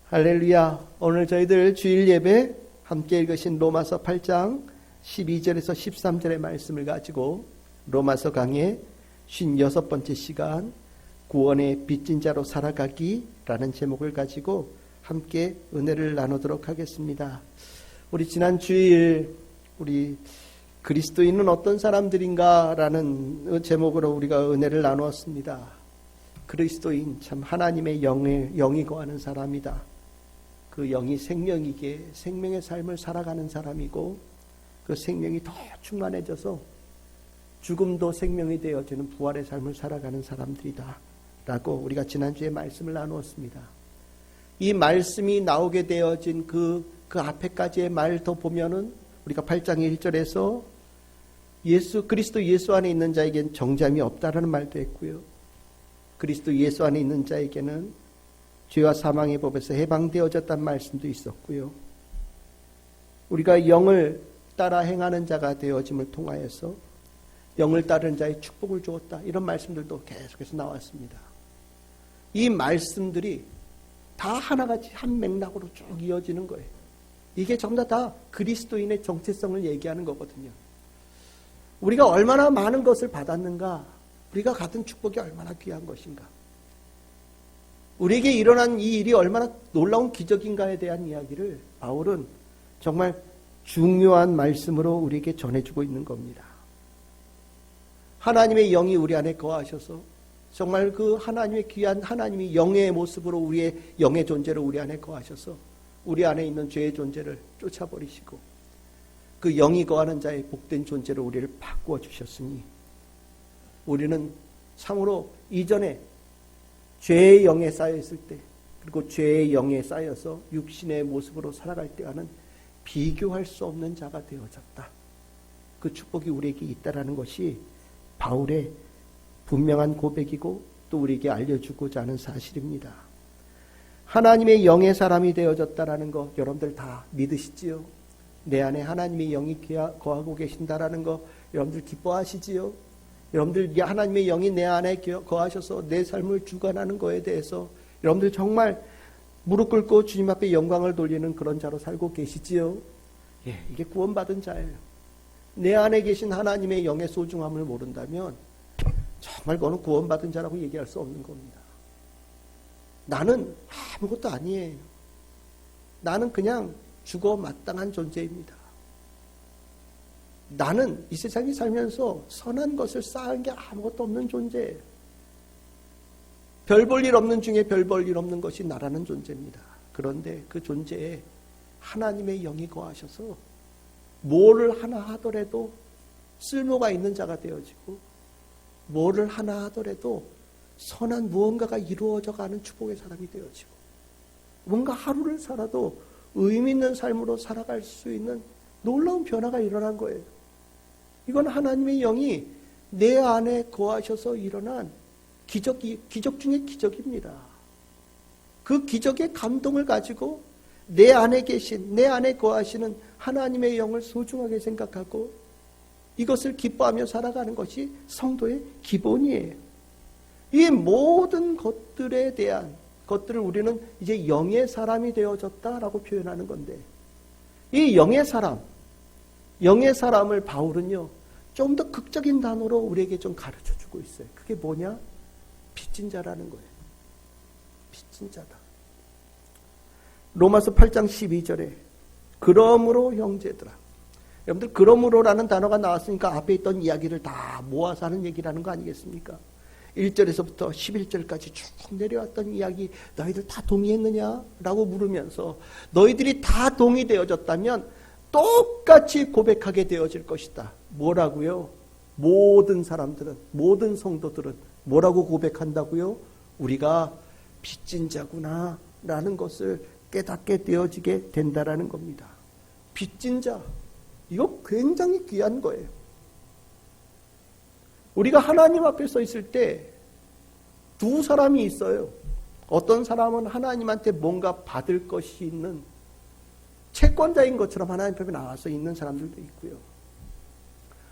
할렐루야. 오늘 저희들 주일 예배 함께 읽으신 로마서 8장 12절에서 13절의 말씀을 가지고 로마서 강의 56번째 시간 구원의 빚진 자로 살아가기라는 제목을 가지고 함께 은혜를 나누도록 하겠습니다. 우리 지난 주일 우리 그리스도인은 어떤 사람들인가라는 제목으로 우리가 은혜를 나누었습니다. 그리스도인 참 하나님의 영이 거하는 사람이다. 그 영이 생명이기에 생명의 삶을 살아가는 사람이고 그 생명이 더 충만해져서 죽음도 생명이 되어지는 부활의 삶을 살아가는 사람들이다 라고 우리가 지난주에 말씀을 나누었습니다. 이 말씀이 나오게 되어진 그 앞에까지의 말 더 보면은 우리가 8장 1절에서 그리스도 예수 안에 있는 자에겐 정죄함이 없다라는 말도 했고요. 그리스도 예수 안에 있는 자에게는 죄와 사망의 법에서 해방되어졌다는 말씀도 있었고요. 우리가 영을 따라 행하는 자가 되어짐을 통하여서 영을 따르는 자의 축복을 주었다. 이런 말씀들도 계속해서 나왔습니다. 이 말씀들이 다 하나같이 한 맥락으로 쭉 이어지는 거예요. 이게 전부 다 그리스도인의 정체성을 얘기하는 거거든요. 우리가 얼마나 많은 것을 받았는가, 우리가 받은 축복이 얼마나 귀한 것인가, 우리에게 일어난 이 일이 얼마나 놀라운 기적인가에 대한 이야기를 바울은 정말 중요한 말씀으로 우리에게 전해주고 있는 겁니다. 하나님의 영이 우리 안에 거하셔서 정말 그 하나님의 귀한 하나님이 영의 모습으로 우리의 영의 존재로 우리 안에 거하셔서 우리 안에 있는 죄의 존재를 쫓아버리시고 그 영이 거하는 자의 복된 존재로 우리를 바꾸어 주셨으니 우리는 참으로 이전에 죄의 영에 쌓여 있을 때 그리고 죄의 영에 쌓여서 육신의 모습으로 살아갈 때와는 비교할 수 없는 자가 되어졌다. 그 축복이 우리에게 있다라는 것이 바울의 분명한 고백이고 또 우리에게 알려주고자 하는 사실입니다. 하나님의 영의 사람이 되어졌다라는 거 여러분들 다 믿으시지요? 내 안에 하나님의 영이 거하고 계신다라는 거 여러분들 기뻐하시지요? 여러분들 하나님의 영이 내 안에 거하셔서 내 삶을 주관하는 거에 대해서 여러분들 정말 무릎 꿇고 주님 앞에 영광을 돌리는 그런 자로 살고 계시지요? 예, 이게 구원받은 자예요. 내 안에 계신 하나님의 영의 소중함을 모른다면 정말 그거는 구원받은 자라고 얘기할 수 없는 겁니다. 나는 아무것도 아니에요. 나는 그냥 죽어 마땅한 존재입니다. 나는 이 세상에 살면서 선한 것을 쌓은 게 아무것도 없는 존재예요. 별 볼 일 없는 중에 별 볼 일 없는 것이 나라는 존재입니다. 그런데 그 존재에 하나님의 영이 거하셔서 뭐를 하나 하더라도 쓸모가 있는 자가 되어지고 뭐를 하나 하더라도 선한 무언가가 이루어져 가는 축복의 사람이 되어지고 뭔가 하루를 살아도 의미 있는 삶으로 살아갈 수 있는 놀라운 변화가 일어난 거예요. 이건 하나님의 영이 내 안에 거하셔서 일어난 기적 중의 기적입니다. 그 기적의 감동을 가지고 내 안에 거하시는 하나님의 영을 소중하게 생각하고 이것을 기뻐하며 살아가는 것이 성도의 기본이에요. 이 모든 것들에 대한 것들을 우리는 이제 영의 사람이 되어졌다라고 표현하는 건데 이 영의 사람을 바울은요 좀 더 극적인 단어로 우리에게 좀 가르쳐 주고 있어요. 그게 뭐냐? 빚진 자라는 거예요. 빚진 자다. 로마서 8장 12절에 그러므로 형제들아, 여러분들 그러므로라는 단어가 나왔으니까 앞에 있던 이야기를 다 모아서 하는 얘기라는 거 아니겠습니까? 1절에서부터 11절까지 쭉 내려왔던 이야기 너희들 다 동의했느냐? 라고 물으면서 너희들이 다 동의되어졌다면 똑같이 고백하게 되어질 것이다. 뭐라고요? 모든 사람들은, 모든 성도들은 뭐라고 고백한다고요? 우리가 빚진 자구나 라는 것을 깨닫게 되어지게 된다라는 겁니다. 빚진 자, 이거 굉장히 귀한 거예요. 우리가 하나님 앞에 서 있을 때 두 사람이 있어요. 어떤 사람은 하나님한테 뭔가 받을 것이 있는 채권자인 것처럼 하나님 앞에 나와서 있는 사람들도 있고요.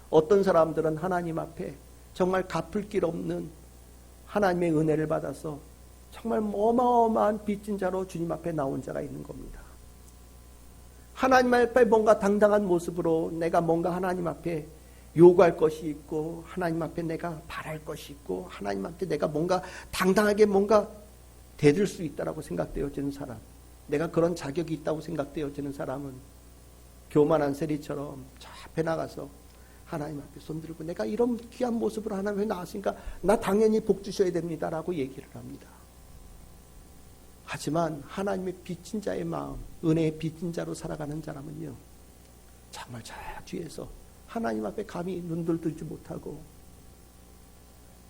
어떤 사람들은 하나님 앞에 정말 갚을 길 없는 하나님의 은혜를 받아서 정말 어마어마한 빚진 자로 주님 앞에 나온 자가 있는 겁니다. 하나님 앞에 뭔가 당당한 모습으로 내가 뭔가 하나님 앞에 요구할 것이 있고 하나님 앞에 내가 바랄 것이 있고 하나님 앞에 내가 뭔가 당당하게 뭔가 대들 수 있다라고 생각되어지는 사람, 내가 그런 자격이 있다고 생각되어지는 사람은 교만한 세리처럼 저 앞에 나가서 하나님 앞에 손들고 내가 이런 귀한 모습으로 하나님 앞에 나왔으니까 나 당연히 복 주셔야 됩니다라고 얘기를 합니다. 하지만 하나님의 빚진 자의 마음, 은혜의 빚진 자로 살아가는 사람은요, 정말 저 뒤에서 하나님 앞에 감히 눈들 들지 못하고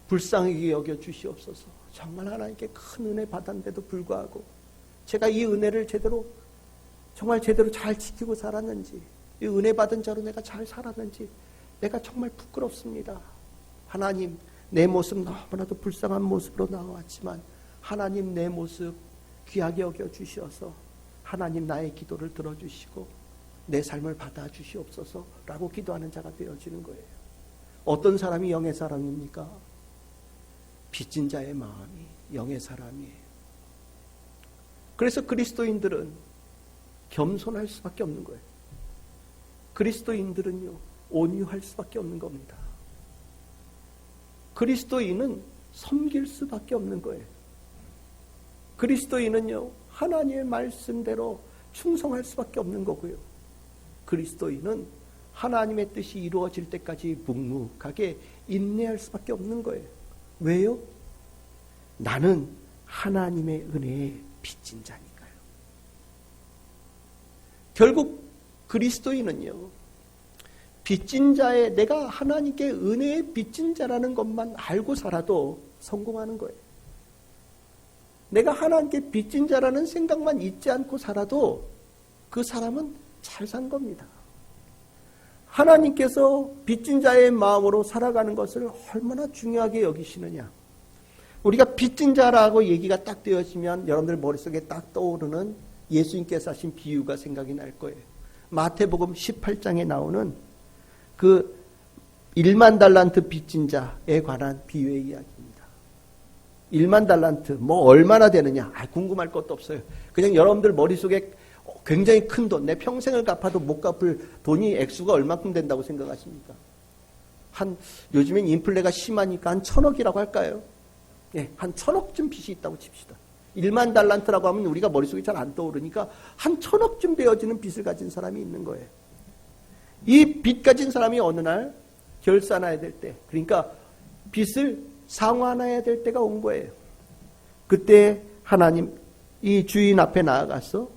불쌍하게 여겨 주시옵소서. 정말 하나님께 큰 은혜 받았는데도 불구하고 제가 이 은혜를 정말 제대로 잘 지키고 살았는지, 이 은혜 받은 자로 내가 잘 살았는지 내가 정말 부끄럽습니다. 하나님, 내 모습 너무나도 불쌍한 모습으로 나왔지만 하나님 내 모습 귀하게 여겨 주셔서 하나님 나의 기도를 들어주시고 내 삶을 받아주시옵소서라고 기도하는 자가 되어지는 거예요. 어떤 사람이 영의 사람입니까? 빚진 자의 마음이 영의 사람이에요. 그래서 그리스도인들은 겸손할 수밖에 없는 거예요. 그리스도인들은요, 온유할 수밖에 없는 겁니다. 그리스도인은 섬길 수밖에 없는 거예요. 그리스도인은요, 하나님의 말씀대로 충성할 수밖에 없는 거고요. 그리스도인은 하나님의 뜻이 이루어질 때까지 묵묵하게 인내할 수밖에 없는 거예요. 왜요? 나는 하나님의 은혜에 빚진 자니까요. 결국 그리스도인은요, 빚진 자의, 내가 하나님께 은혜에 빚진 자라는 것만 알고 살아도 성공하는 거예요. 내가 하나님께 빚진 자라는 생각만 잊지 않고 살아도 그 사람은 잘 산 겁니다. 하나님께서 빚진 자의 마음으로 살아가는 것을 얼마나 중요하게 여기시느냐. 우리가 빚진 자라고 얘기가 딱 되어지면 여러분들 머릿속에 딱 떠오르는 예수님께서 하신 비유가 생각이 날 거예요. 마태복음 18장에 나오는 그 1만 달란트 빚진 자에 관한 비유의 이야기입니다. 1만 달란트 뭐 얼마나 되느냐, 궁금할 것도 없어요. 그냥 여러분들 머릿속에 굉장히 큰 돈, 내 평생을 갚아도 못 갚을 돈이 액수가 얼마큼 된다고 생각하십니까? 요즘엔 인플레가 심하니까 한 1,000억이라고 할까요? 예, 한 1,000억쯤 빚이 있다고 칩시다. 1만 달란트라고 하면 우리가 머릿속에 잘 안 떠오르니까 한 1,000억쯤 되어지는 빚을 가진 사람이 있는 거예요. 이 빚 가진 사람이 어느 날 결산해야 될 때, 그러니까 빚을 상환해야 될 때가 온 거예요. 그때 하나님, 이 주인 앞에 나아가서,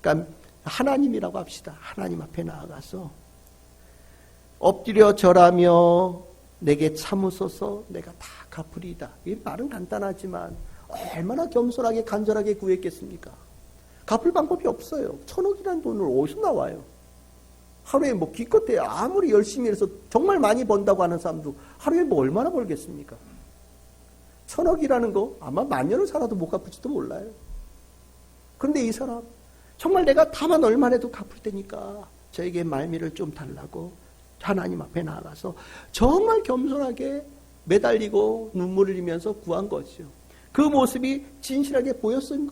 그러니까 하나님이라고 합시다. 하나님 앞에 나아가서 엎드려 절하며 내게 참으소서, 내가 다 갚으리이다. 이 말은 간단하지만 얼마나 겸손하게 간절하게 구했겠습니까? 갚을 방법이 없어요. 1,000억이라는 돈을 어디서 나와요? 하루에 뭐 기껏해야 아무리 열심히 해서 정말 많이 번다고 하는 사람도 하루에 뭐 얼마나 벌겠습니까? 1,000억이라는 거 아마 10,000년을 살아도 못 갚을지도 몰라요. 그런데 이 사람 정말 내가 다만 얼마 해도 갚을 테니까 저에게 말미를 좀 달라고 하나님 앞에 나가서 정말 겸손하게 매달리고 눈물을 흘리면서 구한 거죠. 그 모습이 진실하게 보였을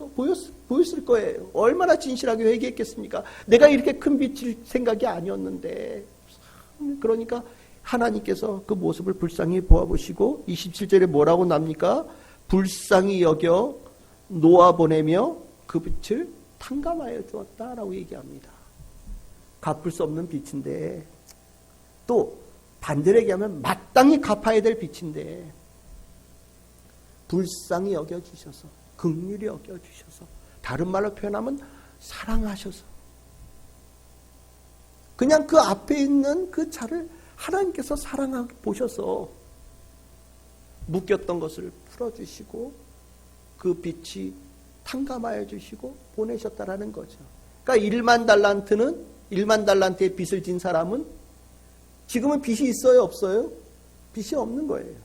거예요. 얼마나 진실하게 회개했겠습니까? 내가 이렇게 큰 빚일 생각이 아니었는데. 그러니까 하나님께서 그 모습을 불쌍히 보아보시고 27절에 뭐라고 납니까? 불쌍히 여겨 놓아보내며 그 빚을 탕감하여 주었다라고 얘기합니다. 갚을 수 없는 빚인데, 또 반대로 얘기하면 마땅히 갚아야 될 빚인데 불쌍히 여겨주셔서, 긍휼히 여겨주셔서, 다른 말로 표현하면 사랑하셔서, 그냥 그 앞에 있는 그 자를 하나님께서 사랑하게 보셔서 묶였던 것을 풀어주시고 그 빚이 탕감하여 주시고 보내셨다라는 거죠. 그러니까 1만 달란트의 빚을 진 사람은 지금은 빚이 있어요, 없어요? 빚이 없는 거예요.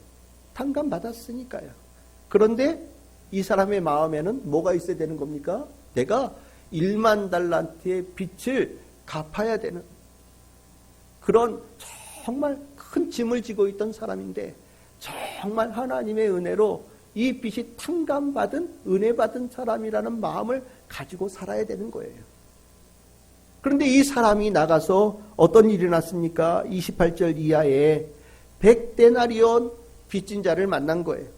탕감 받았으니까요. 그런데 이 사람의 마음에는 뭐가 있어야 되는 겁니까? 내가 1만 달란트의 빚을 갚아야 되는 그런 정말 큰 짐을 지고 있던 사람인데 정말 하나님의 은혜로 이 빛이 탕감받은 은혜받은 사람이라는 마음을 가지고 살아야 되는 거예요. 그런데 이 사람이 나가서 어떤 일이 났습니까? 28절 이하에 100데나리온 빚진 자를 만난 거예요.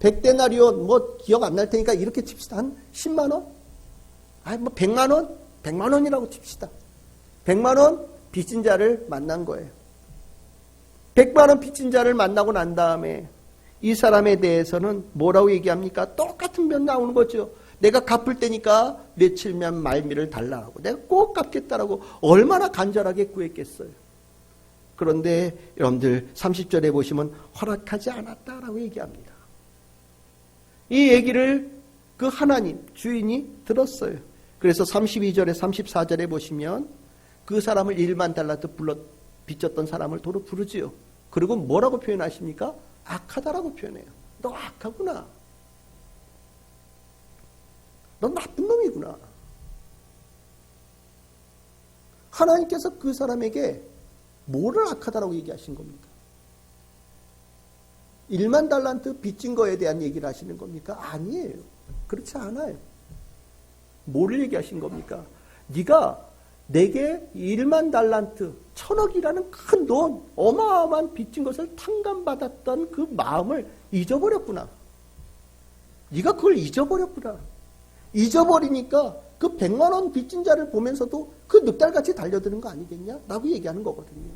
100데나리온 뭐 기억 안 날 테니까 이렇게 칩시다. 한 10만 원? 아니 뭐 100만 원? 100만 원이라고 칩시다. 100만 원 빚진 자를 만난 거예요. 100만 원 빚진 자를 만나고 난 다음에 이 사람에 대해서는 뭐라고 얘기합니까? 똑같은 면 나오는 거죠. 내가 갚을 때니까 며칠면 말미를 달라고. 내가 꼭 갚겠다라고 얼마나 간절하게 구했겠어요. 그런데 여러분들 30절에 보시면 허락하지 않았다라고 얘기합니다. 이 얘기를 그 하나님 주인이 들었어요. 그래서 32절에 34절에 보시면 그 사람을 1만 달란트 빚졌던 사람을 도로 부르지요. 그리고 뭐라고 표현하십니까? 악하다라고 표현해요. 너 악하구나. 너 나쁜 놈이구나. 하나님께서 그 사람에게 뭐를 악하다라고 얘기하신 겁니까? 1만 달란트 빚진 거에 대한 얘기를 하시는 겁니까? 아니에요. 그렇지 않아요. 뭐를 얘기하신 겁니까? 네가 내게 1만 달란트, 1000억이라는 큰 돈, 어마어마한 빚진 것을 탕감받았던 그 마음을 잊어버렸구나. 네가 그걸 잊어버렸구나. 잊어버리니까 그 100만 원 빚진 자를 보면서도 그 늑달같이 달려드는 거 아니겠냐? 라고 얘기하는 거거든요.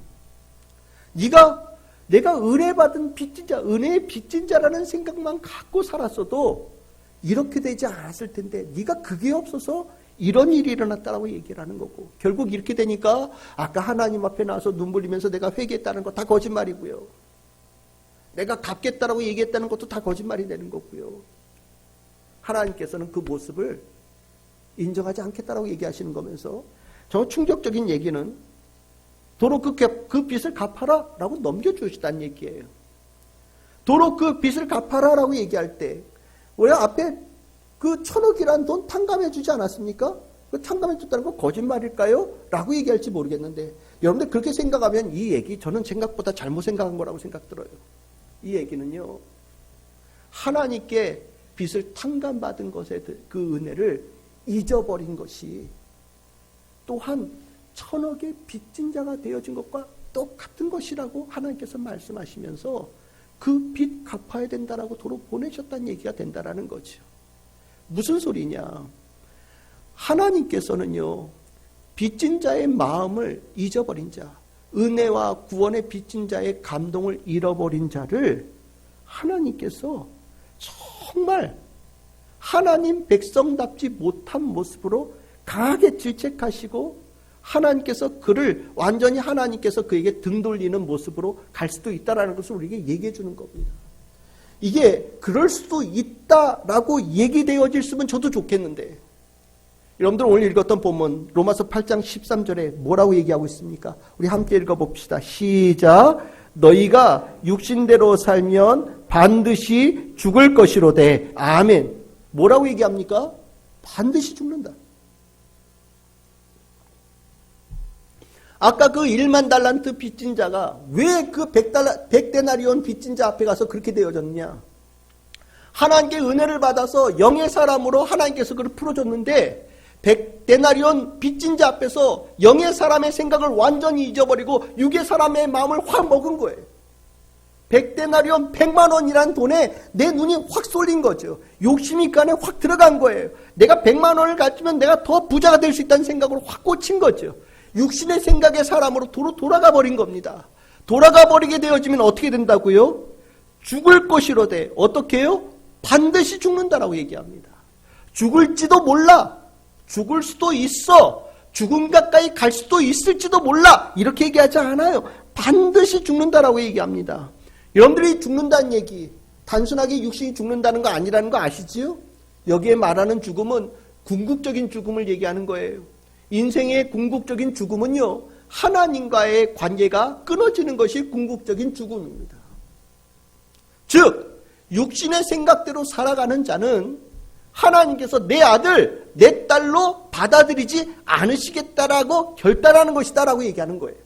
내가 은혜받은 빚진 자, 은혜의 빚진 자라는 생각만 갖고 살았어도 이렇게 되지 않았을 텐데 네가 그게 없어서 이런 일이 일어났다라고 얘기를 하는 거고, 결국 이렇게 되니까 아까 하나님 앞에 나와서 눈물 흘리면서 내가 회개했다는 거 다 거짓말이고요. 내가 갚겠다라고 얘기했다는 것도 다 거짓말이 되는 거고요. 하나님께서는 그 모습을 인정하지 않겠다라고 얘기하시는 거면서 저 충격적인 얘기는 도로 그 빚을 갚아라라고 넘겨주시다는 얘기예요. 도로 그 빚을 갚아라라고 얘기할 때 왜 앞에 그 1000억이란 돈 탕감해 주지 않았습니까? 그 탕감해 줬다는 거 거짓말일까요? 라고 얘기할지 모르겠는데 여러분들 그렇게 생각하면 이 얘기 저는 생각보다 잘못 생각한 거라고 생각 들어요. 이 얘기는요, 하나님께 빚을 탕감받은 것에 그 은혜를 잊어버린 것이 또한 1000억의 빚진 자가 되어진 것과 똑같은 것이라고 하나님께서 말씀하시면서 그 빚 갚아야 된다라고 도로 보내셨다는 얘기가 된다라는 거죠. 무슨 소리냐? 하나님께서는요, 빚진 자의 마음을 잊어버린 자, 은혜와 구원의 빚진 자의 감동을 잃어버린 자를 하나님께서 정말 하나님 백성답지 못한 모습으로 강하게 질책하시고 하나님께서 그를 완전히 하나님께서 그에게 등 돌리는 모습으로 갈 수도 있다라는 것을 우리에게 얘기해 주는 겁니다. 이게 그럴 수도 있다라고 얘기되어졌으면 저도 좋겠는데 여러분들 오늘 읽었던 본문 로마서 8장 13절에 뭐라고 얘기하고 있습니까? 우리 함께 읽어봅시다. 시작. 너희가 육신대로 살면 반드시 죽을 것이로되. 아멘. 뭐라고 얘기합니까? 반드시 죽는다. 아까 그 1만 달란트 빚진 자가 왜 그 100데나리온 빚진 자 앞에 가서 그렇게 되어졌냐? 하나님께 은혜를 받아서 영의 사람으로 하나님께서 그를 풀어줬는데 100데나리온 빚진 자 앞에서 영의 사람의 생각을 완전히 잊어버리고 육의 사람의 마음을 확 먹은 거예요. 100데나리온 100만 원이란 돈에 내 눈이 확 쏠린 거죠. 욕심이 그 안에 확 들어간 거예요. 내가 100만 원을 가지면 내가 더 부자가 될 수 있다는 생각으로 확 꽂힌 거죠. 육신의 생각의 사람으로 돌아가 버린 겁니다. 돌아가 버리게 되어지면 어떻게 된다고요? 죽을 것이로되. 어떻게 해요? 반드시 죽는다라고 얘기합니다. 죽을지도 몰라. 죽을 수도 있어. 죽음 가까이 갈 수도 있을지도 몰라. 이렇게 얘기하지 않아요. 반드시 죽는다라고 얘기합니다. 여러분들이 죽는다는 얘기, 단순하게 육신이 죽는다는 거 아니라는 거 아시지요? 여기에 말하는 죽음은 궁극적인 죽음을 얘기하는 거예요. 인생의 궁극적인 죽음은요, 하나님과의 관계가 끊어지는 것이 궁극적인 죽음입니다. 즉, 육신의 생각대로 살아가는 자는 하나님께서 내 아들, 내 딸로 받아들이지 않으시겠다라고 결단하는 것이다라고 얘기하는 거예요.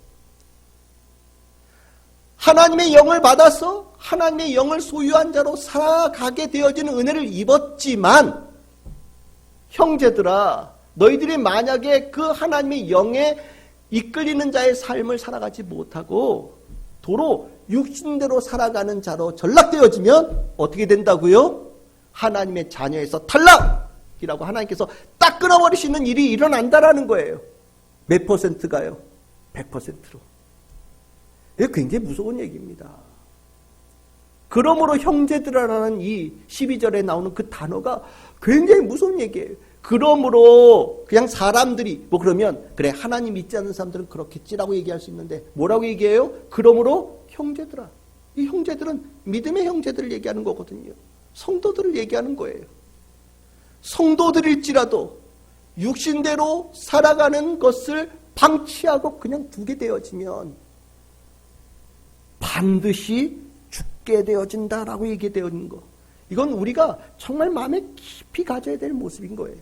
하나님의 영을 받아서 하나님의 영을 소유한 자로 살아가게 되어지는 은혜를 입었지만 형제들아, 너희들이 만약에 그 하나님의 영에 이끌리는 자의 삶을 살아가지 못하고 도로 육신대로 살아가는 자로 전락되어지면 어떻게 된다고요? 하나님의 자녀에서 탈락이라고 하나님께서 딱 끊어버리시는 일이 일어난다라는 거예요. 몇 퍼센트가요? 100%로. 이게 굉장히 무서운 얘기입니다. 그러므로 형제들아라는 이 12절에 나오는 그 단어가 굉장히 무서운 얘기예요. 그러므로 그냥 사람들이 그러면 그래 하나님 믿지 않는 사람들은 그렇겠지라고 얘기할 수 있는데 뭐라고 얘기해요? 그러므로 형제들아. 이 형제들은 믿음의 형제들을 얘기하는 거거든요. 성도들을 얘기하는 거예요. 성도들일지라도 육신대로 살아가는 것을 방치하고 그냥 두게 되어지면 반드시 죽게 되어진다라고 얘기되어 있는 거. 이건 우리가 정말 마음에 깊이 가져야 될 모습인 거예요.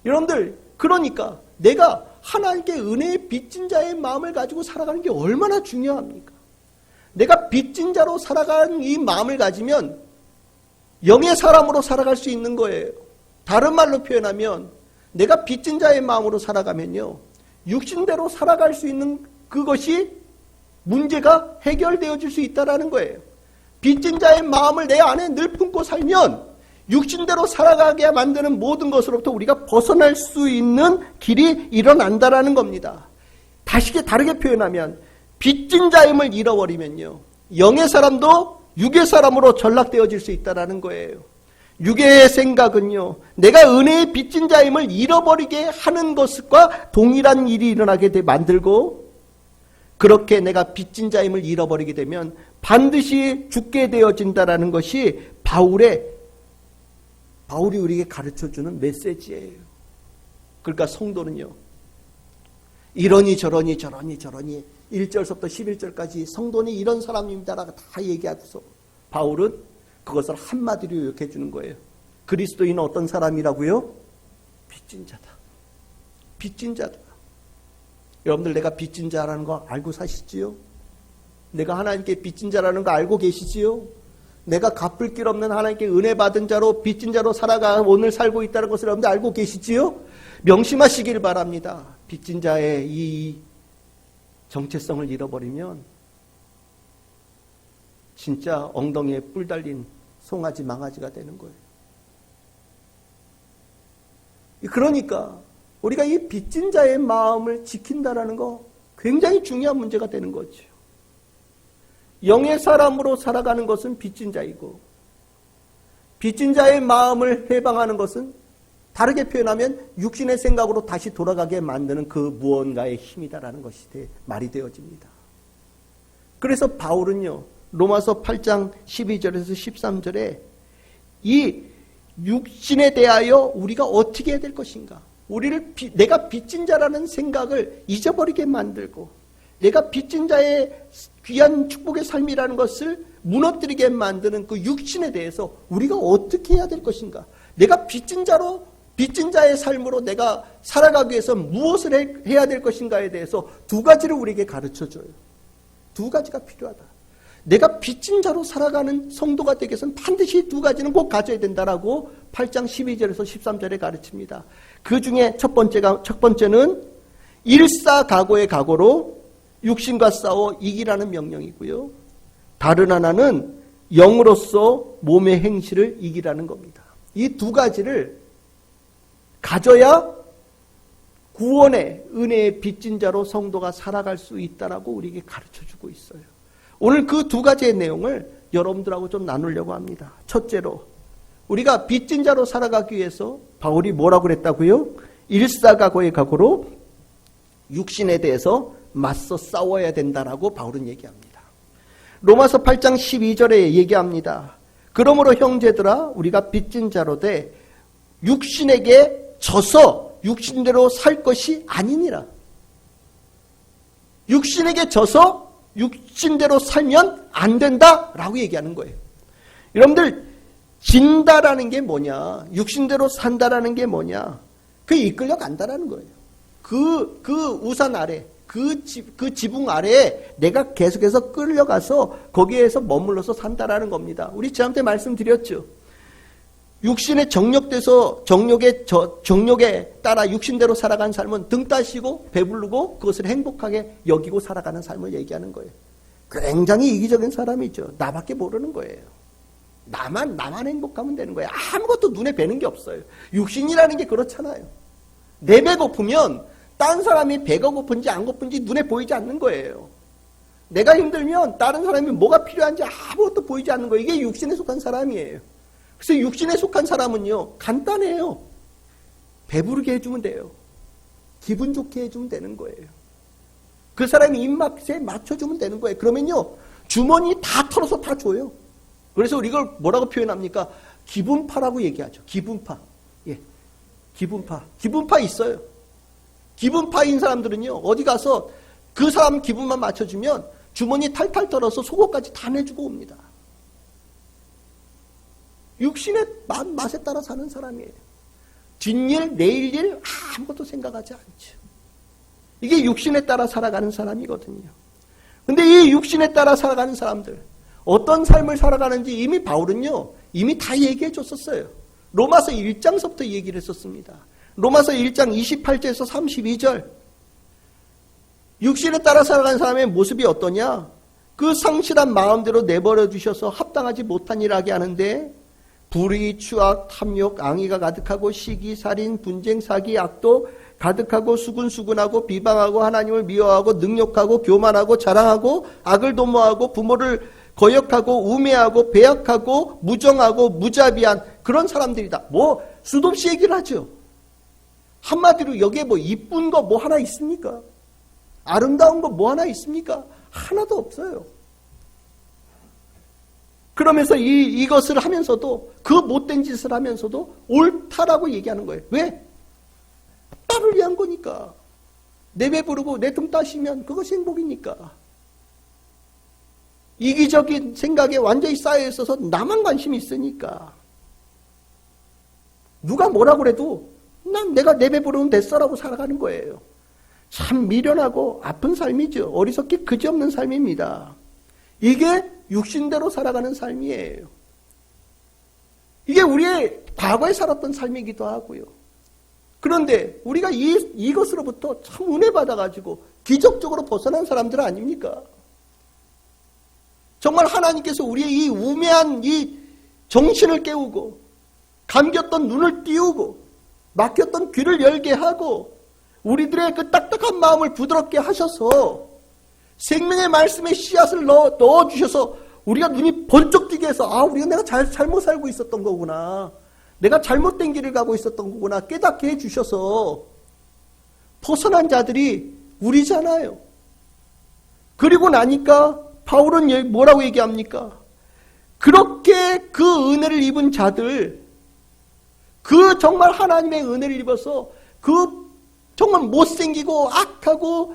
여러분들, 그러니까 내가 하나님께 은혜의 빚진 자의 마음을 가지고 살아가는 게 얼마나 중요합니까? 내가 빚진 자로 살아가는 이 마음을 가지면 영의 사람으로 살아갈 수 있는 거예요. 다른 말로 표현하면 내가 빚진 자의 마음으로 살아가면요, 육신대로 살아갈 수 있는 그것이 문제가 해결되어질 수 있다는 거예요. 빚진 자의 마음을 내 안에 늘 품고 살면 육신대로 살아가게 만드는 모든 것으로부터 우리가 벗어날 수 있는 길이 일어난다라는 겁니다. 다르게 표현하면 빚진 자임을 잃어버리면요, 영의 사람도 육의 사람으로 전락되어질 수 있다는 거예요. 육의 생각은요, 내가 은혜의 빚진 자임을 잃어버리게 하는 것과 동일한 일이 일어나게 만들고, 그렇게 내가 빚진 자임을 잃어버리게 되면 반드시 죽게 되어진다는 것이 바울이 우리에게 가르쳐주는 메시지예요. 그러니까 성도는요, 이러니 저러니 1절부터 11절까지 성도는 이런 사람입니다라고 다 얘기하고서 바울은 그것을 한마디로 요약해 주는 거예요. 그리스도인은 어떤 사람이라고요? 빚진 자다. 빚진 자다. 여러분들, 내가 빚진 자라는 거 알고 사시지요? 내가 하나님께 빚진 자라는 거 알고 계시지요? 내가 갚을 길 없는 하나님께 은혜 받은 자로 빚진 자로 살아가 오늘 살고 있다는 것을 여러분들 알고 계시지요? 명심하시길 바랍니다. 빚진 자의 이 정체성을 잃어버리면 진짜 엉덩이에 뿔 달린 송아지 망아지가 되는 거예요. 그러니까 우리가 이 빚진 자의 마음을 지킨다라는 거 굉장히 중요한 문제가 되는 거죠. 영의 사람으로 살아가는 것은 빚진 자이고, 빚진 자의 마음을 해방하는 것은 다르게 표현하면 육신의 생각으로 다시 돌아가게 만드는 그 무언가의 힘이다라는 것이 말이 되어집니다. 그래서 바울은요, 로마서 8장 12절에서 13절에 이 육신에 대하여 우리가 어떻게 해야 될 것인가, 내가 빚진 자라는 생각을 잊어버리게 만들고, 내가 빚진 자의 귀한 축복의 삶이라는 것을 무너뜨리게 만드는 그 육신에 대해서 우리가 어떻게 해야 될 것인가, 내가 빚진 자의 삶으로 내가 살아가기 위해서 무엇을 해야 될 것인가에 대해서 두 가지를 우리에게 가르쳐줘요. 두 가지가 필요하다. 내가 빚진 자로 살아가는 성도가 되기 위해서는 반드시 두 가지는 꼭 가져야 된다라고 8장 12절에서 13절에 가르칩니다. 그 중에 첫 번째는 일사각오의 각오로 육신과 싸워 이기라는 명령이고요. 다른 하나는 영으로서 몸의 행실을 이기라는 겁니다. 이 두 가지를 가져야 구원의 은혜의 빚진 자로 성도가 살아갈 수 있다라고 우리에게 가르쳐주고 있어요. 오늘 그 두 가지의 내용을 여러분들하고 좀 나누려고 합니다. 첫째로, 우리가 빚진 자로 살아가기 위해서 바울이 뭐라고 그랬다고요? 일사각오의 각오로 육신에 대해서 맞서 싸워야 된다라고 바울은 얘기합니다. 로마서 8장 12절에 얘기합니다. 그러므로 형제들아, 우리가 빚진 자로 돼 육신에게 져서 육신대로 살 것이 아니니라. 육신에게 져서 육신대로 살면 안 된다라고 얘기하는 거예요. 여러분들, 진다라는 게 뭐냐, 육신대로 산다라는 게 뭐냐, 그게 이끌려 간다라는 거예요. 그 우산 아래, 그 지붕 아래에 내가 계속해서 끌려가서 거기에서 머물러서 산다라는 겁니다. 우리 지난번에 말씀드렸죠. 육신에 정욕에 따라 육신대로 살아가는 삶은 등 따시고 배부르고 그것을 행복하게 여기고 살아가는 삶을 얘기하는 거예요. 굉장히 이기적인 사람이죠. 나밖에 모르는 거예요. 나만 행복하면 되는 거예요. 아무것도 눈에 뵈는 게 없어요. 육신이라는 게 그렇잖아요. 내 배 고프면 다른 사람이 배가 고픈지 안 고픈지 눈에 보이지 않는 거예요. 내가 힘들면 다른 사람이 뭐가 필요한지 아무것도 보이지 않는 거예요. 이게 육신에 속한 사람이에요. 그래서 육신에 속한 사람은요, 간단해요. 배부르게 해주면 돼요. 기분 좋게 해주면 되는 거예요. 그 사람이 입맛에 맞춰주면 되는 거예요. 그러면요, 주머니 다 털어서 다 줘요. 그래서 우리 이걸 뭐라고 표현합니까? 기분파라고 얘기하죠. 기분파. 예. 기분파 있어요. 기분파인 사람들은요, 어디 가서 그 사람 기분만 맞춰주면 주머니 탈탈 털어서 속옷까지 다 내주고 옵니다. 육신의 맛에 따라 사는 사람이에요. 뒷일, 내일 아무것도 생각하지 않죠. 이게 육신에 따라 살아가는 사람이거든요. 근데 이 육신에 따라 살아가는 사람들, 어떤 삶을 살아가는지 이미 바울은요, 이미 다 얘기해 줬었어요. 로마서 1장서부터 얘기를 했었습니다. 로마서 1장 28절에서 32절. 육신에 따라 살아가는 사람의 모습이 어떠냐? 그 상실한 마음대로 내버려 두셔서 합당하지 못한 일을 하게 하는데 불의, 추악, 탐욕, 앙의가 가득하고 시기, 살인, 분쟁, 사기, 악도 가득하고 수군수군하고 비방하고 하나님을 미워하고 능욕하고 교만하고 자랑하고 악을 도모하고 부모를 거역하고 우매하고 배역하고 무정하고 무자비한 그런 사람들이다. 뭐 수도 없이 얘기를 하죠. 한마디로 여기에 뭐 이쁜 거 뭐 하나 있습니까? 아름다운 거 뭐 하나 있습니까? 하나도 없어요. 그러면서 이것을 하면서도 그 못된 짓을 하면서도 옳다라고 얘기하는 거예요. 왜? 나를 위한 거니까. 내 배 부르고 내 등 따시면 그것이 행복이니까. 이기적인 생각에 완전히 쌓여 있어서 나만 관심이 있으니까. 누가 뭐라 그래도 난 내가 내 배 부르면 됐어라고 살아가는 거예요. 참 미련하고 아픈 삶이죠. 어리석기 그지없는 삶입니다. 이게 육신대로 살아가는 삶이에요. 이게 우리의 과거에 살았던 삶이기도 하고요. 그런데 우리가 이것으로부터 참 은혜 받아가지고 기적적으로 벗어난 사람들 아닙니까? 정말 하나님께서 우리의 이 우매한 이 정신을 깨우고 감겼던 눈을 띄우고 막혔던 귀를 열게 하고 우리들의 그 딱딱한 마음을 부드럽게 하셔서 생명의 말씀에 씨앗을 넣어주셔서 우리가 눈이 번쩍 뜨게 해서 우리가 내가 잘못 살고 있었던 거구나. 내가 잘못된 길을 가고 있었던 거구나. 깨닫게 해주셔서 벗어난 자들이 우리잖아요. 그리고 나니까 바울은 뭐라고 얘기합니까? 그렇게 그 은혜를 입은 자들, 그 정말 하나님의 은혜를 입어서 그 정말 못생기고 악하고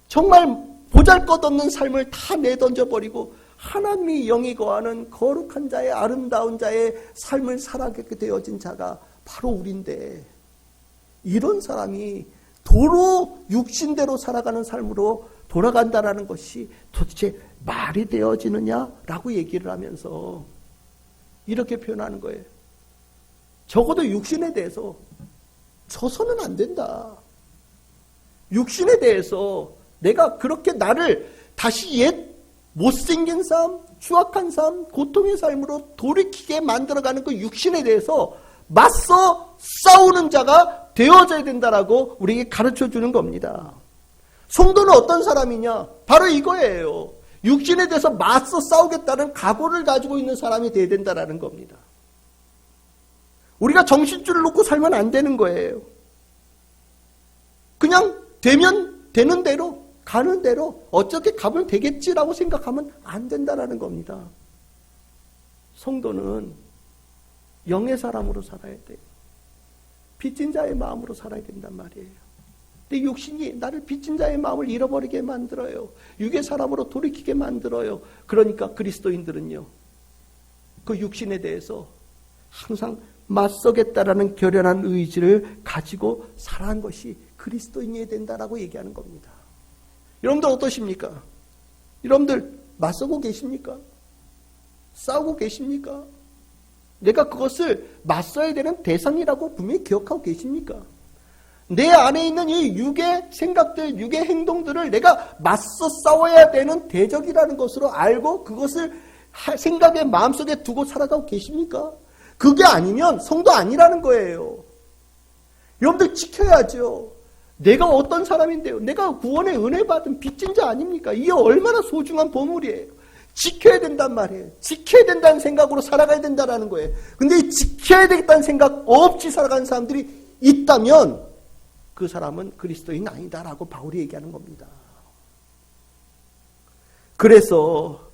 정말 보잘것없는 삶을 다 내던져버리고 하나님이 영이 거하는 거룩한 자의 아름다운 자의 삶을 살아가게 되어진 자가 바로 우리인데 이런 사람이 도로 육신대로 살아가는 삶으로 돌아간다라는 것이 도대체 말이 되어지느냐라고 얘기를 하면서 이렇게 표현하는 거예요. 적어도 육신에 대해서 져서는 안 된다. 육신에 대해서 내가 그렇게 나를 다시 옛 못생긴 삶, 추악한 삶, 고통의 삶으로 돌이키게 만들어가는 그 육신에 대해서 맞서 싸우는 자가 되어져야 된다라고 우리에게 가르쳐주는 겁니다. 성도는 어떤 사람이냐? 바로 이거예요. 육신에 대해서 맞서 싸우겠다는 각오를 가지고 있는 사람이 되어야 된다라는 겁니다. 우리가 정신줄을 놓고 살면 안 되는 거예요. 그냥 되면 되는 대로 가는 대로 어떻게 가면 되겠지라고 생각하면 안 된다라는 겁니다. 성도는 영의 사람으로 살아야 돼요. 빚진 자의 마음으로 살아야 된단 말이에요. 근데 육신이 나를 빚진 자의 마음을 잃어버리게 만들어요. 육의 사람으로 돌이키게 만들어요. 그러니까 그리스도인들은요, 그 육신에 대해서 항상 맞서겠다라는 결연한 의지를 가지고 살아간 것이 그리스도인이어야 된다라고 얘기하는 겁니다. 여러분들 어떠십니까? 여러분들 맞서고 계십니까? 싸우고 계십니까? 내가 그것을 맞서야 되는 대상이라고 분명히 기억하고 계십니까? 내 안에 있는 이 육의 생각들, 육의 행동들을 내가 맞서 싸워야 되는 대적이라는 것으로 알고 그것을 생각에 마음속에 두고 살아가고 계십니까? 그게 아니면 성도 아니라는 거예요. 여러분들 지켜야죠. 내가 어떤 사람인데요? 내가 구원의 은혜 받은 빚진 자 아닙니까? 이게 얼마나 소중한 보물이에요. 지켜야 된단 말이에요. 지켜야 된다는 생각으로 살아가야 된다는 거예요. 근데 이 지켜야 되겠다는 생각 없이 살아가는 사람들이 있다면 그 사람은 그리스도인 아니다라고 바울이 얘기하는 겁니다. 그래서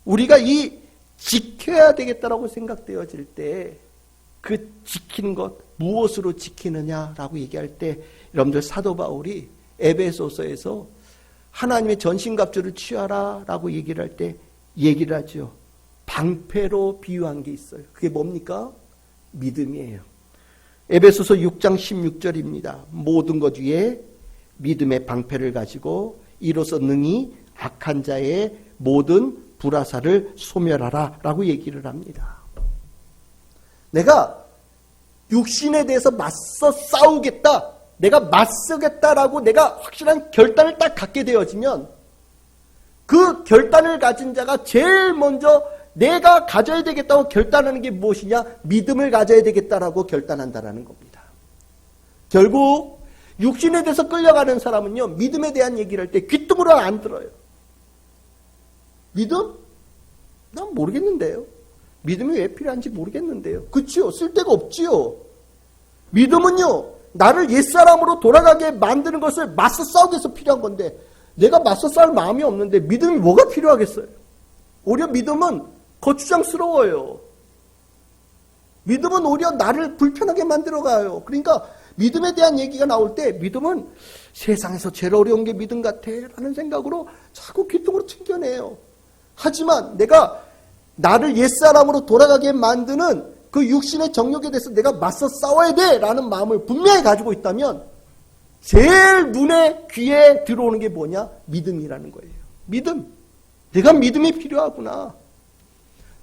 우리가 이 지켜야 되겠다라고 생각되어질 때 그 지키는 것 무엇으로 지키느냐라고 얘기할 때 여러분들 사도 바울이 에베소서에서 하나님의 전신갑주를 취하라 라고 얘기를 할 때 얘기를 하죠. 방패로 비유한 게 있어요. 그게 뭡니까? 믿음이에요. 에베소서 6장 16절입니다. 모든 것 위에 믿음의 방패를 가지고 이로써 능히 악한 자의 모든 불화살을 소멸하라 라고 얘기를 합니다. 내가 육신에 대해서 맞서 싸우겠다, 내가 맞서겠다라고 내가 확실한 결단을 딱 갖게 되어지면 그 결단을 가진 자가 제일 먼저 내가 가져야 되겠다고 결단하는 게 무엇이냐? 믿음을 가져야 되겠다라고 결단한다라는 겁니다. 결국 육신에 대해서 끌려가는 사람은요, 믿음에 대한 얘기를 할 때 귀뚱으로 안 들어요. 믿음? 난 모르겠는데요. 믿음이 왜 필요한지 모르겠는데요. 그치요? 쓸데가 없지요. 믿음은요, 나를 옛사람으로 돌아가게 만드는 것을 맞서 싸우기 위해서 필요한 건데 내가 맞서 싸울 마음이 없는데 믿음이 뭐가 필요하겠어요? 오히려 믿음은 거추장스러워요. 믿음은 오히려 나를 불편하게 만들어가요. 그러니까 믿음에 대한 얘기가 나올 때 믿음은 세상에서 제일 어려운 게 믿음 같아 라는 생각으로 자꾸 귀뚱으로 튕겨내요. 하지만 내가 나를 옛사람으로 돌아가게 만드는 그 육신의 정욕에 대해서 내가 맞서 싸워야 돼 라는 마음을 분명히 가지고 있다면 제일 눈에 귀에 들어오는 게 뭐냐? 믿음이라는 거예요. 믿음. 내가 믿음이 필요하구나.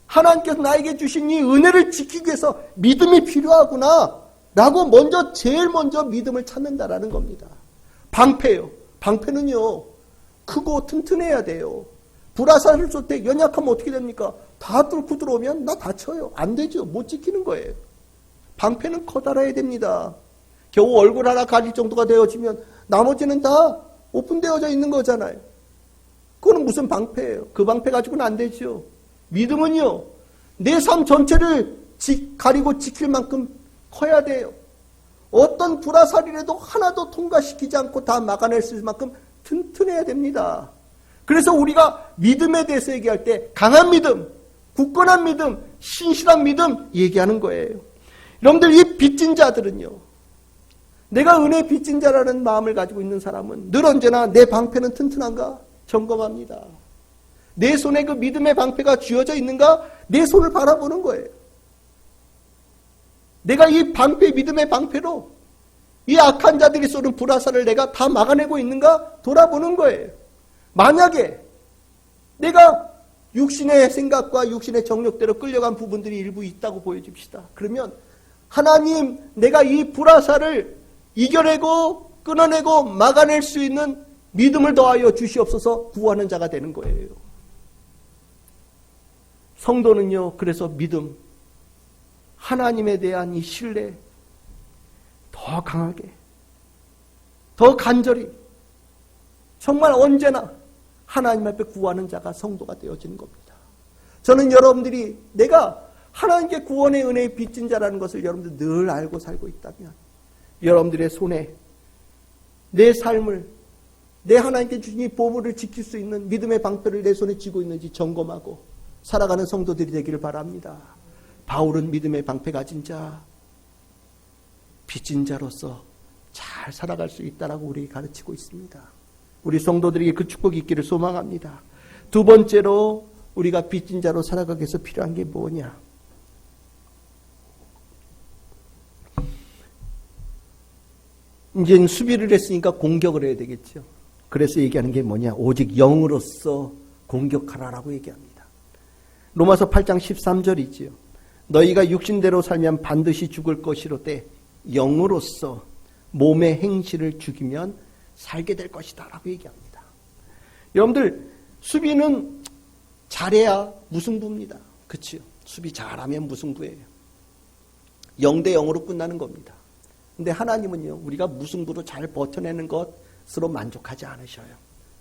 하나님께서 나에게 주신 이 은혜를 지키기 위해서 믿음이 필요하구나 라고 제일 먼저 믿음을 찾는다라는 겁니다. 방패요. 방패는요, 크고 튼튼해야 돼요. 불화살을 쏠 때 연약하면 어떻게 됩니까? 다 뚫고 들어오면 나 다쳐요. 안 되죠. 못 지키는 거예요. 방패는 커다라야 됩니다. 겨우 얼굴 하나 가릴 정도가 되어지면 나머지는 다 오픈되어져 있는 거잖아요. 그거는 무슨 방패예요? 그 방패 가지고는 안 되죠. 믿음은요, 내 삶 전체를 가리고 지킬 만큼 커야 돼요. 어떤 불화살이라도 하나도 통과시키지 않고 다 막아낼 수 있을 만큼 튼튼해야 됩니다. 그래서 우리가 믿음에 대해서 얘기할 때 강한 믿음, 굳건한 믿음, 신실한 믿음 얘기하는 거예요. 여러분들 이 빚진 자들은요, 내가 은혜 빚진 자라는 마음을 가지고 있는 사람은 늘 언제나 내 방패는 튼튼한가 점검합니다. 내 손에 그 믿음의 방패가 쥐어져 있는가 내 손을 바라보는 거예요. 내가 이 방패, 믿음의 방패로 이 악한 자들이 쏘는 불화살을 내가 다 막아내고 있는가 돌아보는 거예요. 만약에 내가 육신의 생각과 육신의 정욕대로 끌려간 부분들이 일부 있다고 보여줍시다. 그러면 하나님, 내가 이 불화살을 이겨내고 끊어내고 막아낼 수 있는 믿음을 더하여 주시옵소서 구하는 자가 되는 거예요. 성도는요, 그래서 믿음, 하나님에 대한 이 신뢰 더 강하게, 더 간절히, 정말 언제나 하나님 앞에 구하는 자가 성도가 되어지는 겁니다. 저는 여러분들이 내가 하나님께 구원의 은혜에 빚진 자라는 것을 여러분들 늘 알고 살고 있다면 여러분들의 손에 내 삶을, 내 하나님께 주신 이 보물을 지킬 수 있는 믿음의 방패를 내 손에 쥐고 있는지 점검하고 살아가는 성도들이 되기를 바랍니다. 바울은 믿음의 방패 가진 자, 빚진 자로서 잘 살아갈 수 있다라고 우리에게 가르치고 있습니다. 우리 성도들에게 그 축복이 있기를 소망합니다. 두 번째로 우리가 빚진 자로 살아가기 위해서 필요한 게 뭐냐? 이제 수비를 했으니까 공격을 해야 되겠죠. 그래서 얘기하는 게 뭐냐? 오직 영으로서 공격하라라고 얘기합니다. 로마서 8장 13절이지요. 너희가 육신대로 살면 반드시 죽을 것이로되 영으로서 몸의 행실을 죽이면 살게 될 것이다 라고 얘기합니다. 여러분들, 수비는 잘해야 무승부입니다. 그렇죠? 수비 잘하면 무승부예요. 0대 0으로 끝나는 겁니다. 근데 하나님은요, 우리가 무승부로 잘 버텨내는 것으로 만족하지 않으셔요.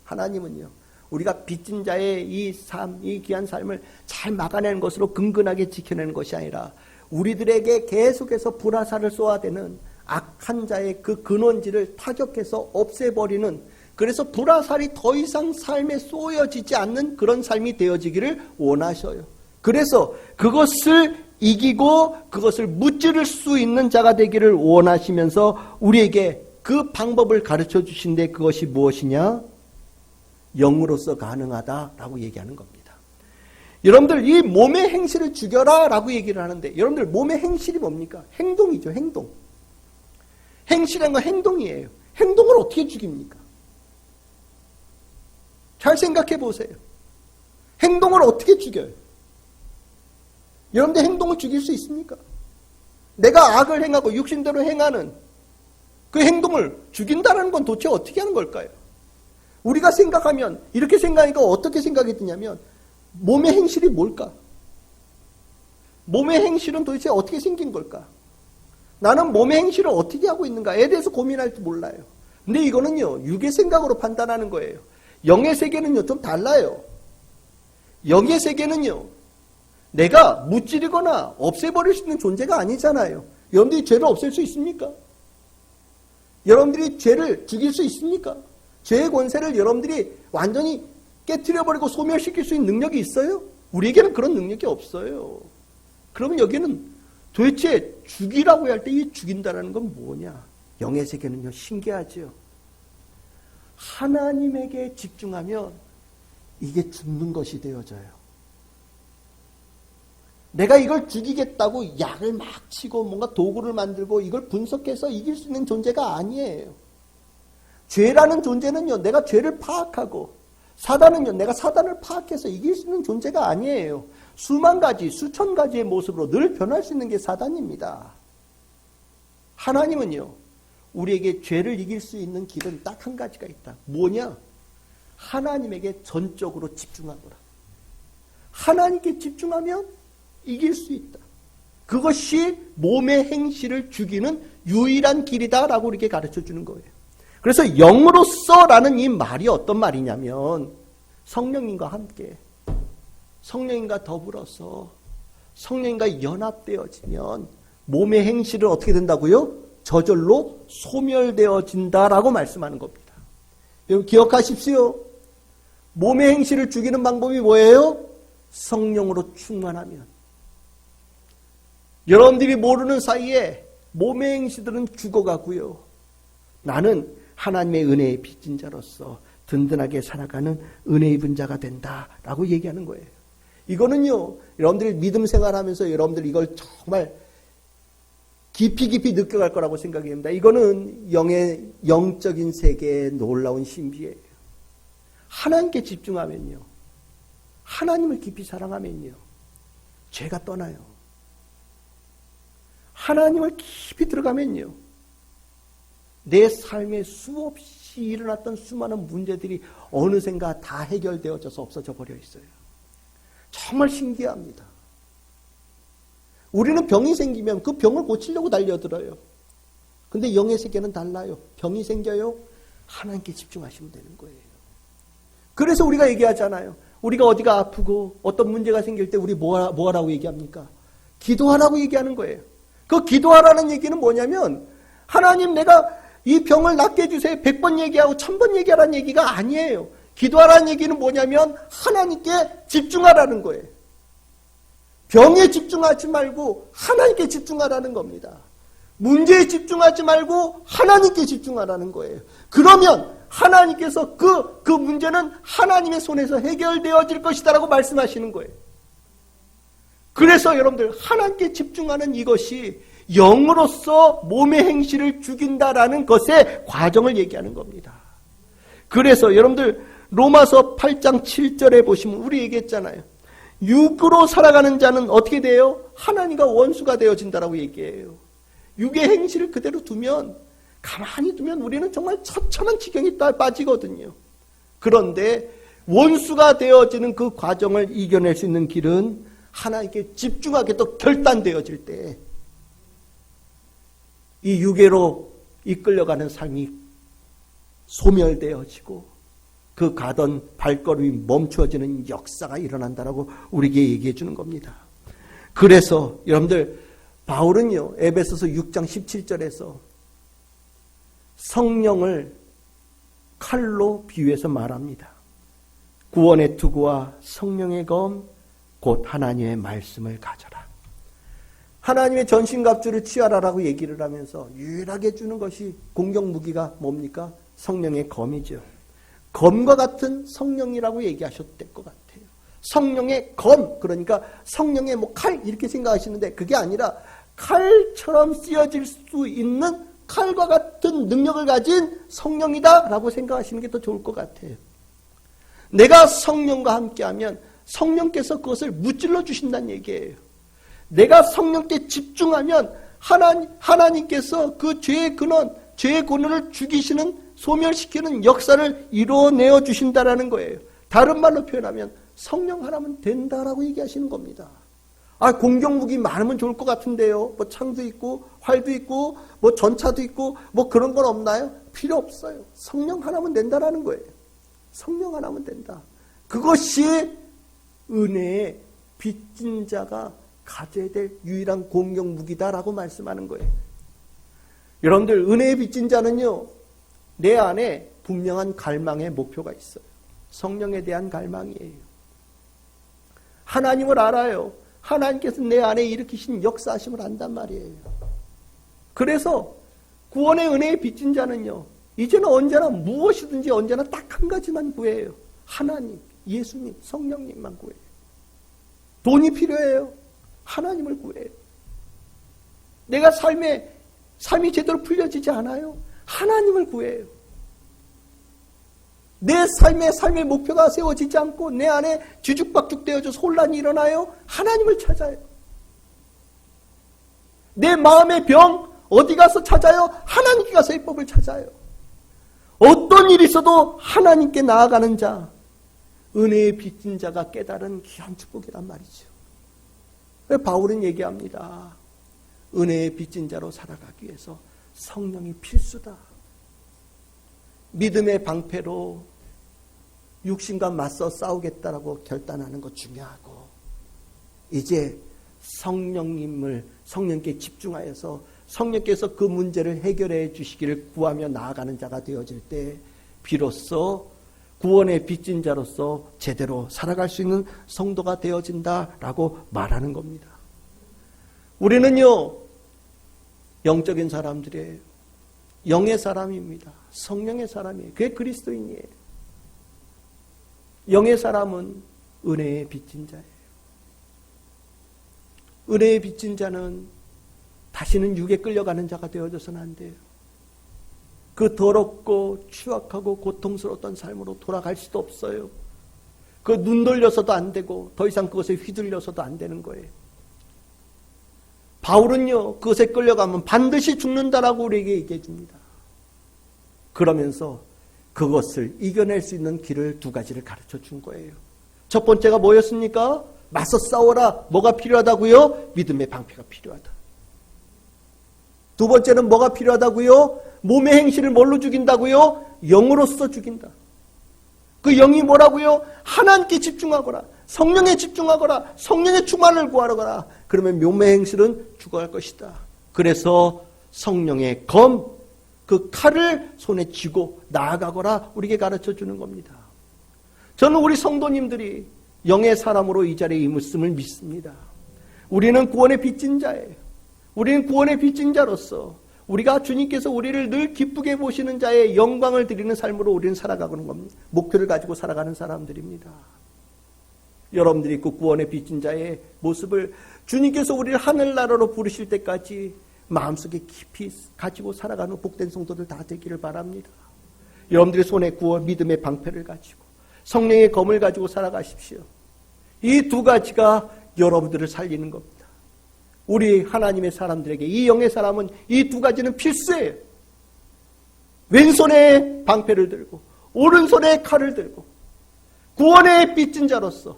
하나님은요, 우리가 빚진 자의 이 삶, 이 귀한 삶을 잘 막아내는 것으로 근근하게 지켜내는 것이 아니라 우리들에게 계속해서 불화살을 쏘아대는 악한 자의 그 근원지를 타격해서 없애버리는, 그래서 불화살이 더 이상 삶에 쏘여지지 않는 그런 삶이 되어지기를 원하셔요. 그래서 그것을 이기고 그것을 무찌를 수 있는 자가 되기를 원하시면서 우리에게 그 방법을 가르쳐 주신데 그것이 무엇이냐? 영으로서 가능하다라고 얘기하는 겁니다. 여러분들, 이 몸의 행실을 죽여라 라고 얘기를 하는데, 여러분들 몸의 행실이 뭡니까? 행동이죠. 행동. 행실한 건 행동이에요. 행동을 어떻게 죽입니까? 잘 생각해 보세요. 행동을 어떻게 죽여요? 여러분들 행동을 죽일 수 있습니까? 내가 악을 행하고 육신대로 행하는 그 행동을 죽인다는 건 도대체 어떻게 하는 걸까요? 우리가 생각하면, 이렇게 생각하니까 어떻게 생각이 드냐면, 몸의 행실이 뭘까? 몸의 행실은 도대체 어떻게 생긴 걸까? 나는 몸의 행실을 어떻게 하고 있는가에 대해서 고민할 줄 몰라요. 근데 이거는요, 육의 생각으로 판단하는 거예요. 영의 세계는요, 좀 달라요. 영의 세계는요, 내가 무찌르거나 없애버릴 수 있는 존재가 아니잖아요. 여러분들이 죄를 없앨 수 있습니까? 여러분들이 죄를 죽일 수 있습니까? 죄의 권세를 여러분들이 완전히 깨트려버리고 소멸시킬 수 있는 능력이 있어요? 우리에게는 그런 능력이 없어요. 그러면 여기는 도대체 죽이라고 할 때 이 죽인다는 건 뭐냐? 영의 세계는요, 신기하죠. 하나님에게 집중하면 이게 죽는 것이 되어져요. 내가 이걸 죽이겠다고 약을 막 치고 뭔가 도구를 만들고 이걸 분석해서 이길 수 있는 존재가 아니에요. 죄라는 존재는요, 내가 죄를 파악하고, 사단은요, 내가 사단을 파악해서 이길 수 있는 존재가 아니에요. 수만 가지, 수천 가지의 모습으로 늘 변할 수 있는 게 사단입니다. 하나님은요, 우리에게 죄를 이길 수 있는 길은 딱 한 가지가 있다. 뭐냐? 하나님에게 전적으로 집중하거라. 하나님께 집중하면 이길 수 있다. 그것이 몸의 행실을 죽이는 유일한 길이다라고 이렇게 가르쳐 주는 거예요. 그래서 영으로서라는 이 말이 어떤 말이냐면, 성령님과 함께, 성령님과 더불어서, 성령님과 연합되어지면 몸의 행실을 어떻게 된다고요? 저절로 소멸되어진다라고 말씀하는 겁니다. 여러분 기억하십시오. 몸의 행실을 죽이는 방법이 뭐예요? 성령으로 충만하면. 여러분들이 모르는 사이에 몸의 행실들은 죽어가고요. 나는 하나님의 은혜에 빚진 자로서 든든하게 살아가는 은혜 입은 자가 된다라고 얘기하는 거예요. 이거는요, 여러분들이 믿음 생활하면서 여러분들 이걸 정말 깊이 느껴갈 거라고 생각이 됩니다. 이거는 영적인 세계의 놀라운 신비예요. 하나님께 집중하면요, 하나님을 깊이 사랑하면요, 죄가 떠나요. 하나님을 깊이 들어가면요, 내 삶에 수없이 일어났던 수많은 문제들이 어느샌가 다 해결되어져서 없어져 버려 있어요. 정말 신기합니다. 우리는 병이 생기면 그 병을 고치려고 달려들어요. 근데 영의 세계는 달라요. 병이 생겨요, 하나님께 집중하시면 되는 거예요. 그래서 우리가 얘기하잖아요. 우리가 어디가 아프고 어떤 문제가 생길 때 우리 뭐 하라고 얘기합니까? 기도하라고 얘기하는 거예요. 그 기도하라는 얘기는 뭐냐면, 하나님 내가 이 병을 낫게 해주세요 100번 얘기하고 1000번 얘기하라는 얘기가 아니에요. 기도하라는 얘기는 뭐냐면 하나님께 집중하라는 거예요. 병에 집중하지 말고 하나님께 집중하라는 겁니다. 문제에 집중하지 말고 하나님께 집중하라는 거예요. 그러면 하나님께서 그 문제는 하나님의 손에서 해결되어질 것이다라고 말씀하시는 거예요. 그래서 여러분들, 하나님께 집중하는 이것이 영으로서 몸의 행실을 죽인다라는 것의 과정을 얘기하는 겁니다. 그래서 여러분들 로마서 8장 7절에 보시면 우리 얘기했잖아요. 육으로 살아가는 자는 어떻게 돼요? 하나님과 원수가 되어진다라고 얘기해요. 육의 행실을 그대로 두면, 가만히 두면 우리는 정말 처참한 지경에 빠지거든요. 그런데 원수가 되어지는 그 과정을 이겨낼 수 있는 길은 하나님께 집중하게 또 결단되어질 때 이 육에로 이끌려가는 삶이 소멸되어지고 그 가던 발걸음이 멈추어지는 역사가 일어난다라고 우리에게 얘기해 주는 겁니다. 그래서 여러분들 바울은요, 에베소서 6장 17절에서 성령을 칼로 비유해서 말합니다. 구원의 투구와 성령의 검 곧 하나님의 말씀을 가져라. 하나님의 전신갑주를 취하라라고 얘기를 하면서 유일하게 주는 것이 공격 무기가 뭡니까? 성령의 검이죠. 검과 같은 성령이라고 얘기하셨을 것 같아요. 성령의 검, 그러니까 성령의 칼 이렇게 생각하시는데 그게 아니라 칼처럼 쓰여질 수 있는 칼과 같은 능력을 가진 성령이다라고 생각하시는 게 더 좋을 것 같아요. 내가 성령과 함께하면 성령께서 그것을 무찔러 주신다는 얘기예요. 내가 성령께 집중하면 하나님께서 그 죄의 근원, 죄의 근원을 죽이시는, 소멸시키는 역사를 이루어내어 주신다라는 거예요. 다른 말로 표현하면 성령 하나면 된다라고 얘기하시는 겁니다. 공격무기 많으면 좋을 것 같은데요. 창도 있고 활도 있고 전차도 있고 그런 건 없나요? 필요 없어요. 성령 하나면 된다라는 거예요. 성령 하나면 된다. 그것이 은혜의 빚진 자가 가져야 될 유일한 공격무기다라고 말씀하는 거예요. 여러분들 은혜의 빚진 자는요, 내 안에 분명한 갈망의 목표가 있어요. 성령에 대한 갈망이에요. 하나님을 알아요. 하나님께서 내 안에 일으키신 역사하심을 안단 말이에요. 그래서 구원의 은혜의 빚진 자는요, 이제는 언제나 무엇이든지 언제나 딱 한 가지만 구해요. 하나님, 예수님, 성령님만 구해요. 돈이 필요해요. 하나님을 구해요. 내가 삶이 제대로 풀려지지 않아요. 하나님을 구해요. 내 삶의 목표가 세워지지 않고 내 안에 뒤죽박죽되어져서 혼란이 일어나요. 하나님을 찾아요. 내 마음의 병 어디 가서 찾아요? 하나님께 가서 해법을 찾아요. 어떤 일이 있어도 하나님께 나아가는 자, 은혜의 빚진 자가 깨달은 귀한 축복이란 말이죠. 바울은 얘기합니다. 은혜의 빚진 자로 살아가기 위해서 성령이 필수다. 믿음의 방패로 육신과 맞서 싸우겠다라고 결단하는 것 중요하고, 이제 성령께 집중하여서 성령께서 그 문제를 해결해 주시기를 구하며 나아가는 자가 되어질 때 비로소 구원의 빚진 자로서 제대로 살아갈 수 있는 성도가 되어진다라고 말하는 겁니다. 우리는요, 영적인 사람들이에요. 영의 사람입니다. 성령의 사람이에요. 그게 그리스도인이에요. 영의 사람은 은혜의 빚진 자예요. 은혜의 빚진 자는 다시는 육에 끌려가는 자가 되어져서는 안 돼요. 그 더럽고 추악하고 고통스러웠던 삶으로 돌아갈 수도 없어요. 그 눈 돌려서도 안 되고 더 이상 그것에 휘둘려서도 안 되는 거예요. 바울은요, 그것에 끌려가면 반드시 죽는다라고 우리에게 얘기해 줍니다. 그러면서 그것을 이겨낼 수 있는 길을 두 가지를 가르쳐 준 거예요. 첫 번째가 뭐였습니까? 맞서 싸워라. 뭐가 필요하다고요? 믿음의 방패가 필요하다. 두 번째는 뭐가 필요하다고요? 몸의 행실을 뭘로 죽인다고요? 영으로서 죽인다. 그 영이 뭐라고요? 하나님께 집중하거라. 성령에 집중하거라. 성령의 충만을 구하거라. 그러면 몸의 행실은 죽어갈 것이다. 그래서 성령의 검, 그 칼을 손에 쥐고 나아가거라 우리에게 가르쳐 주는 겁니다. 저는 우리 성도님들이 영의 사람으로 이 자리에 임했음을 믿습니다. 우리는 구원의 빚진 자예요. 우리는 구원의 빚진 자로서 우리가 주님께서 우리를 늘 기쁘게 보시는 자의 영광을 드리는 삶으로 우리는 살아가는 겁니다. 목표를 가지고 살아가는 사람들입니다. 여러분들이 그 구원의 빚진 자의 모습을 주님께서 우리를 하늘나라로 부르실 때까지 마음속에 깊이 가지고 살아가는 복된 성도들 다 되기를 바랍니다. 여러분들의 손에 구원 믿음의 방패를 가지고 성령의 검을 가지고 살아가십시오. 이 두 가지가 여러분들을 살리는 겁니다. 우리 하나님의 사람들에게 이 영의 사람은 이 두 가지는 필수예요. 왼손에 방패를 들고 오른손에 칼을 들고 구원의 빚진 자로서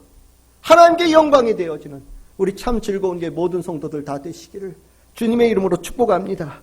하나님께 영광이 되어지는 우리 참 즐거운 게 모든 성도들 다 되시기를 주님의 이름으로 축복합니다.